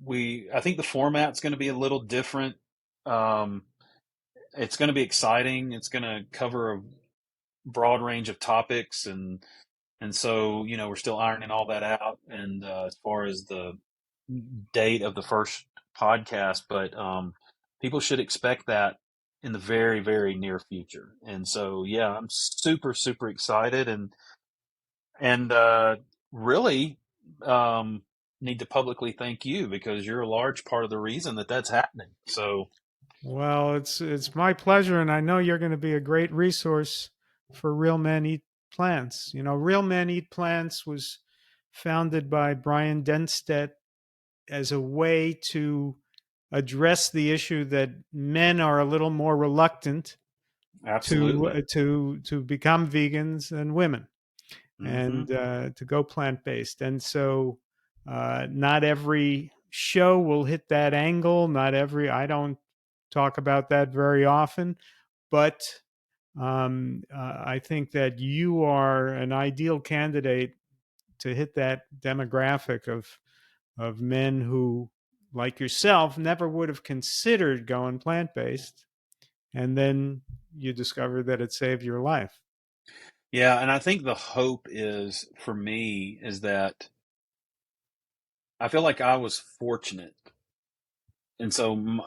I think the format's going to be a little different. Um, it's going to be exciting. It's going to cover a broad range of topics, and so we're still ironing all that out. And as far as the date of the first podcast, but people should expect that in the very, very near future. And so yeah, I'm super, super excited, and really um, need to publicly thank you because you're a large part of the reason that that's happening. So Well, it's my pleasure, and I know you're going to be a great resource for Real Men Eat Plants. You know, Real Men Eat Plants was founded by Brian Denstedt as a way to address the issue that men are a little more reluctant absolutely. to become vegans than women, Hmm. and to go plant based. And so, not every show will hit that angle. Not every I don't talk about that very often, but I think that you are an ideal candidate to hit that demographic of men who, like yourself, never would have considered going plant based, and then you discover that it saved your life. Yeah, and I think the hope is for me is that I feel like I was fortunate, and so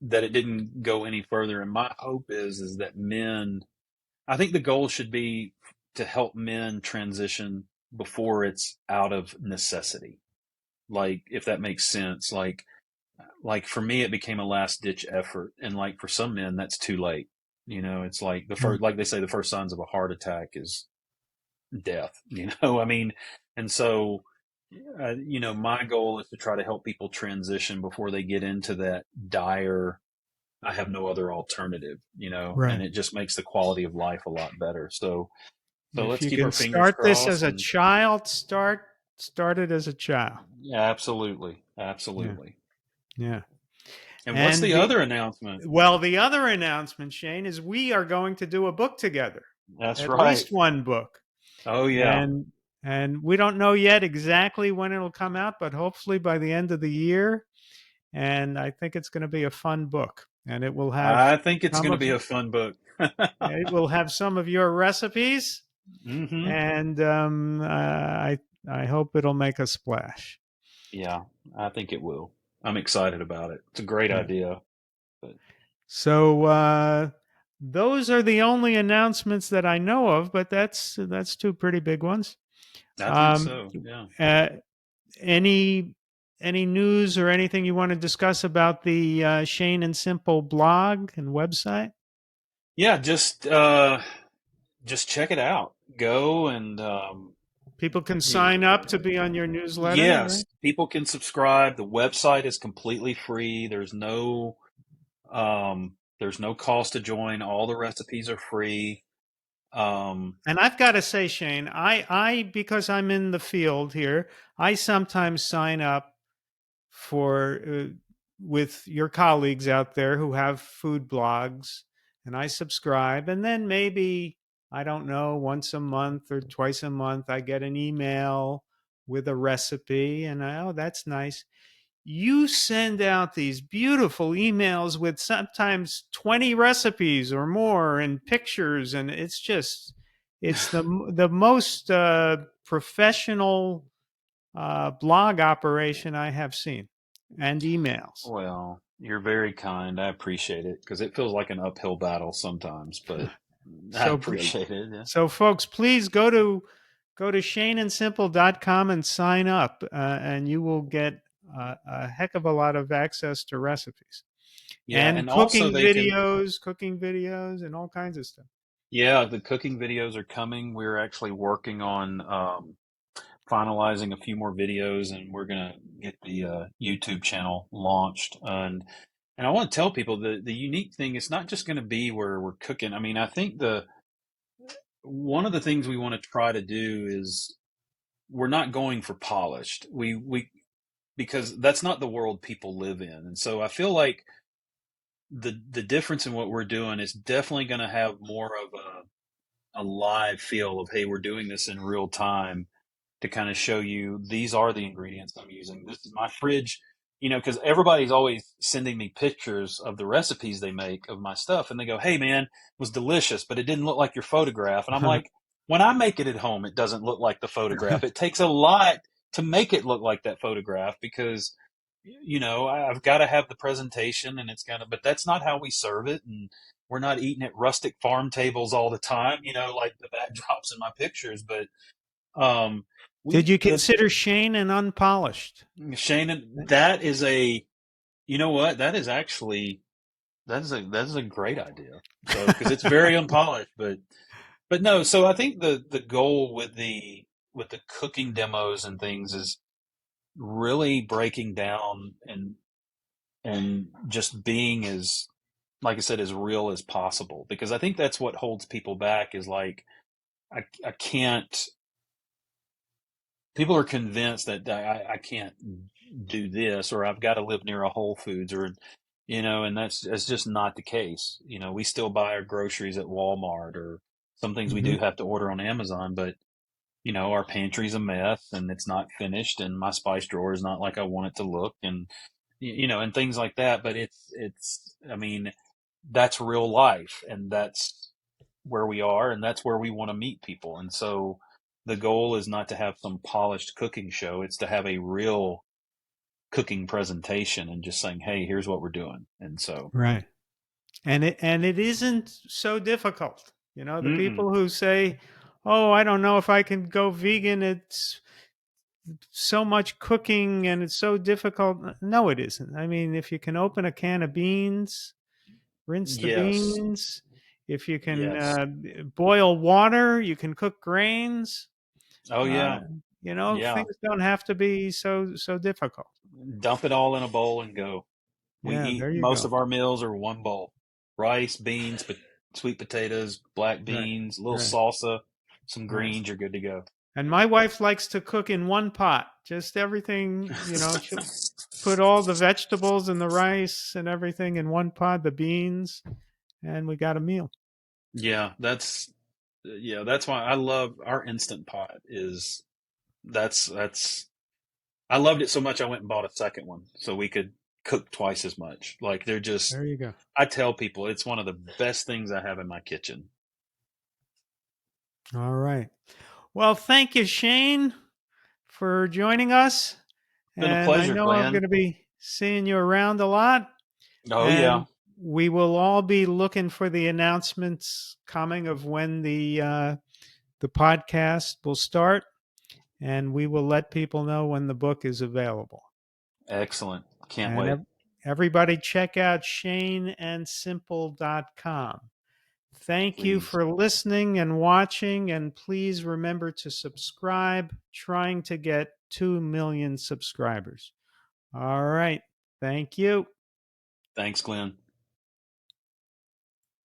that it didn't go any further. And my hope is that men. I think the goal should be to help men transition before it's out of necessity. Like if that makes sense. Like for me, it became a last ditch effort, and like for some men, that's too late. It's like like they say, the first signs of a heart attack is death. I mean, and so my goal is to try to help people transition before they get into that dire, I have no other alternative, and Right. it just makes the quality of life a lot better. So If let's you keep our can fingers start this as crossed. a And child, start it as a child. yeah, absolutely. Yeah. Absolutely. Yeah. And what's And the other announcement? the other announcement, Shane, is we are going to do a book together, That's at right. least one book. Oh, yeah. And we don't know yet exactly when it'll come out, but hopefully by the end of the year. And I think it's going to be a fun book, and I think it's some going to of be a fun book. it will have some of your recipes, Hmm. and I hope it'll make a splash. Yeah, I think it will. I'm excited about it. It's a great Yeah. idea. But So those are the only announcements that I know of, but that's two pretty big ones. I think Um, so. Yeah. uh, any any news or anything you want to discuss about the Shane and Simple blog and website? Yeah, just check it out. Go and People can y- sign up to be on your newsletter, yes, right? people can subscribe. The website is completely free. There's no cost to join. All the recipes are free. Um, And I've got to say, Shane, I because I'm in the field here, I sometimes sign up for with your colleagues out there who have food blogs, and I subscribe, and then maybe I don't know, once a month or twice a month, I get an email with a recipe, and oh, that's nice. You send out these beautiful emails with sometimes 20 recipes or more and pictures, and it's the most professional blog operation I have seen, and emails. well, You're very kind. I appreciate it because it feels like an uphill battle sometimes, but I So appreciate it. Yeah. so folks, please go to shaneandsimple.com and sign up, and you will get a heck of a lot of access to recipes Yeah. and And also cooking videos, and all kinds of stuff. yeah, the cooking videos are coming. We're actually working on finalizing a few more videos, and we're gonna get the YouTube channel launched. And I want to tell people the unique thing is not just going to be where we're cooking. I mean, I think the one of the things we want to try to do is we're not going for polished. We because that's not the world people live in, and so I feel like the difference in what we're doing is definitely going to have more of a live feel of, hey, we're doing this in real time to kind of show you these are the ingredients I'm using. This is my fridge, because everybody's always sending me pictures of the recipes they make of my stuff. And they go, hey, man, it was delicious, but it didn't look like your photograph. And I'm like, when I make it at home, it doesn't look like the photograph. It takes a lot to make it look like that photograph because, I've got to have the presentation and but that's not how we serve it. And we're not eating at rustic farm tables all the time, like the backdrops in my pictures. But, Did you the consider Shane an unpolished? Shannon, that is you know what? That is a great idea. So, because it's very unpolished, but no. So I think the goal with the cooking demos and things is really breaking down and just being as, like I said, as real as possible. Because I think that's what holds people back is like, I can't, people are convinced that I can't do this or I've got to live near a Whole Foods or and that's just not the case. We still buy our groceries at Walmart or some things we do Mhm. have to order on Amazon, but our pantry's a mess and it's not finished and my spice drawer is not like I want it to look and and things like that, but it's I mean that's real life and that's where we are and that's where we want to meet people. And so the goal is not to have some polished cooking show. It's to have a real cooking presentation and just saying, hey, here's what we're doing. And so, Right. And it isn't so difficult. The mm-mm. people who say, "Oh, I don't know if I can go vegan. It's so much cooking and it's so difficult." No, it isn't. I mean, if you can open a can of beans, rinse the Yes, beans. If you can yes. boil water, you can cook grains. Oh, Uh, yeah. Yeah. things don't have to be so difficult. Dump it all in a bowl and go. We Yeah, eat there you most go. of our meals are one bowl rice, beans, sweet potatoes, black Right, beans, a little right, salsa, some right. greens. You're good to go. And my wife likes to cook in one pot, just everything. She'll put all the vegetables and the rice and everything in one pot, the beans, and we got a meal. Yeah, that's why I love our Instant Pot is that's I loved it so much I went and bought a second one so we could cook twice as much. Like they're just There you go. I tell people it's one of the best things I have in my kitchen. All right. Well, thank you, Shane, for joining us. Been a And I pleasure, know I'm going Glenn. to be seeing you around a lot. Oh yeah. And we will all be looking for the announcements coming of when the podcast will start, and we will let people know when the book is available. Excellent. Can't And wait. everybody check out shaneandsimple.com. Thank you Please. for listening and watching, and please remember to subscribe, trying to get 2 million subscribers. All right. Thank you. Thanks, Glenn.